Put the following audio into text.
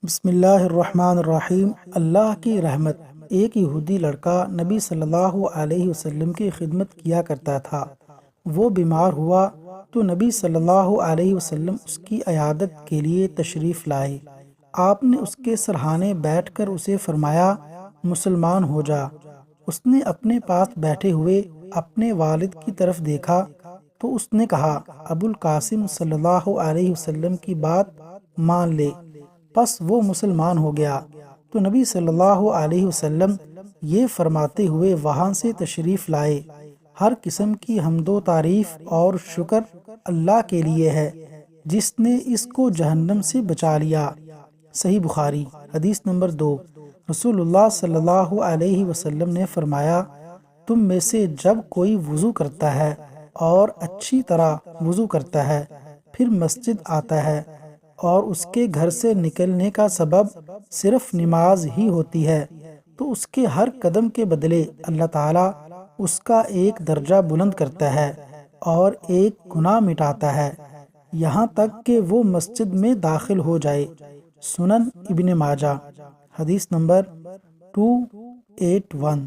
بسم اللہ الرحمن الرحیم۔ اللہ کی رحمت۔ ایک یہودی لڑکا نبی صلی اللہ علیہ وسلم کی خدمت کیا کرتا تھا۔ وہ بیمار ہوا تو نبی صلی اللہ علیہ وسلم اس کی عیادت کے لیے تشریف لائے۔ آپ نے اس کے سرہانے بیٹھ کر اسے فرمایا، مسلمان ہو جا۔ اس نے اپنے پاس بیٹھے ہوئے اپنے والد کی طرف دیکھا تو اس نے کہا، ابو القاسم صلی اللہ علیہ وسلم کی بات مان لے۔ پس وہ مسلمان ہو گیا۔ تو نبی صلی اللہ علیہ وسلم یہ فرماتے ہوئے وہاں سے تشریف لائے، ہر قسم کی حمد و تعریف اور شکر اللہ کے لیے ہے جس نے اس کو جہنم سے بچا لیا۔ صحیح بخاری حدیث نمبر 2۔ رسول اللہ صلی اللہ علیہ وسلم نے فرمایا، تم میں سے جب کوئی وضو کرتا ہے اور اچھی طرح وضو کرتا ہے، پھر مسجد آتا ہے اور اس کے گھر سے نکلنے کا سبب صرف نماز ہی ہوتی ہے، تو اس کے ہر قدم کے بدلے اللہ تعالیٰ اس کا ایک درجہ بلند کرتا ہے اور ایک گناہ مٹاتا ہے، یہاں تک کہ وہ مسجد میں داخل ہو جائے۔ سنن ابن ماجہ حدیث نمبر 281۔